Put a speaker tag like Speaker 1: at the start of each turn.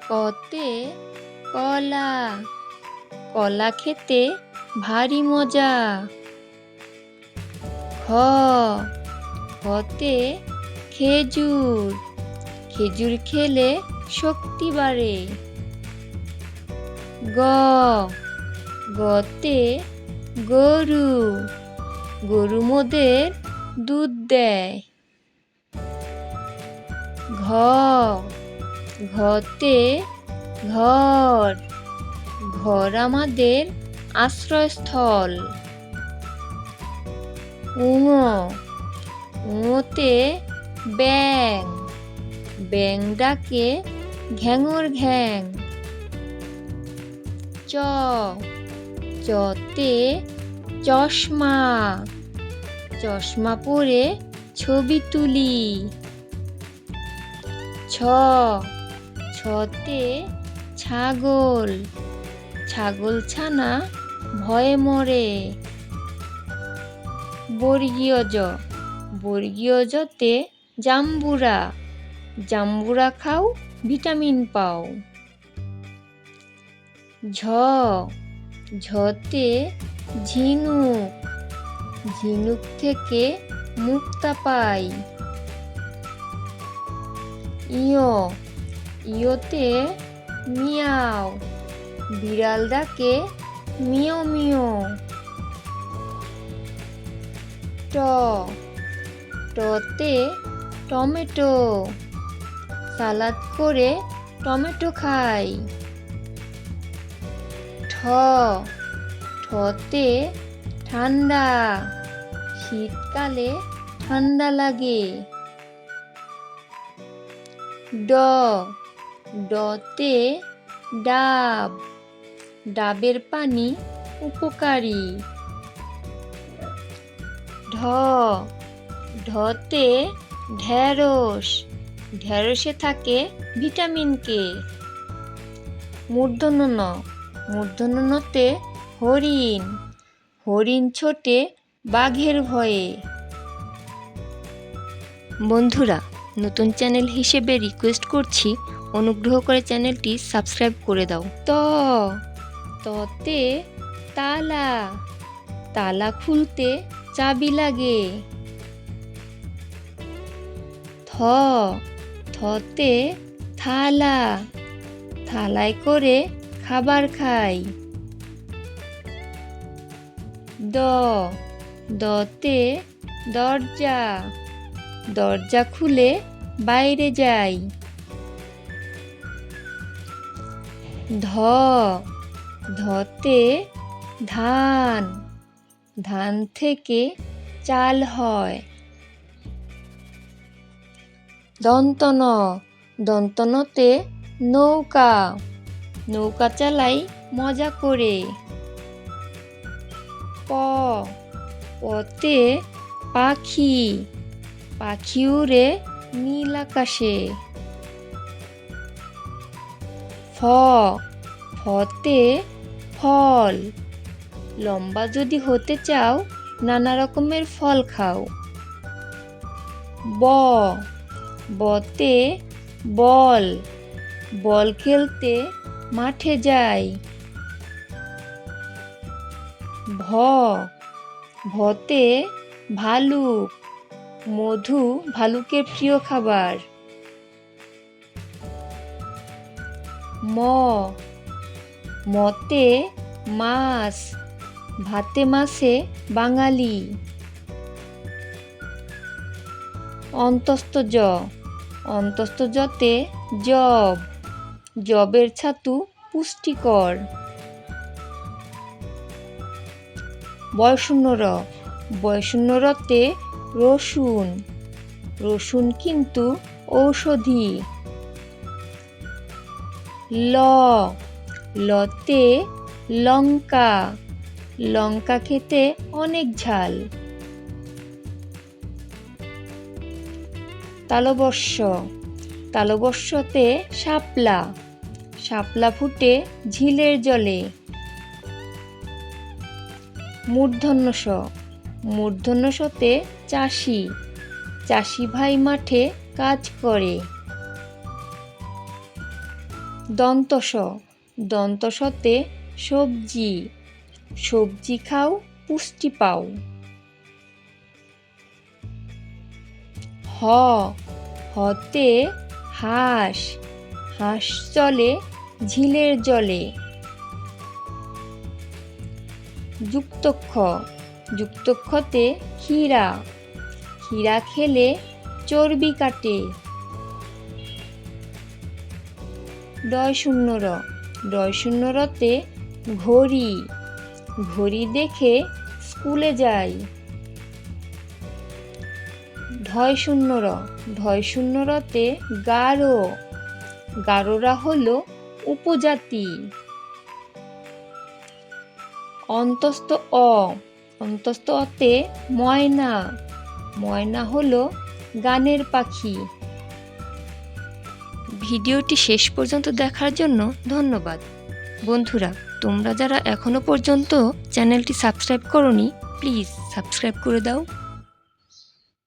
Speaker 1: কতে কলা, কলা খেতে ভারী মজা। খ, খতে খেজুর, খেজুর খেলে শক্তি বাড়ে। গ, গতে গরু, গরু মোদের দুধ দেয়। ঘ, ঘতে ঘর, ঘর আমাদের আশ্রয়স্থল। ঙ, ঙতে ব্যাঙ, ব্যাঙ ডাকে ঘ্যাঙর ঘ্যাং। চ, চতে চশমা, চশমা পরে ছবি তুলি। ছ, ছতে ছাগল, ছাগল ছানা ভয়ে মরে। বর্গীয় জ, বর্গীয় জতে জাম্বুরা, জাম্বুরা খাও ভিটামিন পাও। ঝ, ঝতে ঝিনুক, ঝিনুক থেকে মুক্তা পাই। ইয়, ইয়তে মিয়াও, বিড়াল ডাকে মিও মিও। ট, টতে টমেটো, সালাদ করে টমেটো খাই। ঠ, ঠতে ঠান্ডা, শীতকালে ঠান্ডা লাগে। ড, ডতে ডাব, ডাবের পানি উপকারী। ঢ, ঢতে ঢেঁড়স, ঢেঁড়সে থাকে ভিটামিন কে। মূর্ধন্য ন, মূর্ধন্য নতে হরিণ, হরিণ ছোটে বাঘের ভয়ে। বন্ধুরা, নতুন চ্যানেল হিসেবে রিকোয়েস্ট করছি অনুগ্রহ করে চ্যানেলটি সাবস্ক্রাইব করে দাও। ত, ততে তালা, তালা খুলতে চাবি লাগে। থ, থতে থালা, থালায় করে খাবার খাই। দ, দতে দরজা, দরজা খুলে বাইরে যাই। ধ, ধতে ধান, ধান থেকে চাল হয়। দন্ত ন, দন্ত নতে নৌকা, নৌকা চালাই মজা করে। প, পতে পাখি, পাখি উড়ে নীল আকাশে। ফ, ফতে ফল, লম্বা যদি হতে চাও নানা রকমের ফল খাও। ব, বতে বল, বল খেলতে মাঠে যাই। ভ, ভতে ভালুক, মধু ভালুকের প্রিয় খাবার। ম, মতে মাছ, ভাতে মাছে বাঙালি। অন্তস্থ জ, অন্তস্থ জতে জব, জবের ছাতু পুষ্টিকর। বয়শূন্য র, বয়শূন্য রতে রসুন, রসুন কিন্তু ঔষধি। ল, লতে লঙ্কা, লঙ্কা খেতে অনেক ঝাল। তালবস্য, তালবস্যতে শাপলা, শাপলা ফুটে ঝিলের জলে। মূর্ধন্য ষ, মূর্ধন্য শতে চাষি, চাষি ভাই মাঠে কাজ করে। দন্ত স, দন্ত সতে সবজি, সবজি খাও পুষ্টি পাও। হ, হতে হাঁস, হাঁস চলে ঝিলের জলে। যুক্ত খ, যুক্ত খতে ক্ষীরা, ক্ষীরা খেলে চর্বি কাটে। ডয় শূন্য র, ডয় শূন্য রতে ঘড়ি, ঘড়ি দেখে স্কুলে যাই। ঢয় শূন্য র, ঢয় শূন্য রতে গারো, গারোরা হলো উপজাতি। অন্তস্থ অ, অন্তস্থ অতে ময়না, ময়না হলো গানের পাখি। ভিডিওটি শেষ পর্যন্ত দেখার জন্য ধন্যবাদ। বন্ধুরা, তোমরা যারা এখনো পর্যন্ত চ্যানেলটি সাবস্ক্রাইব করোনি, প্লিজ সাবস্ক্রাইব করে দাও।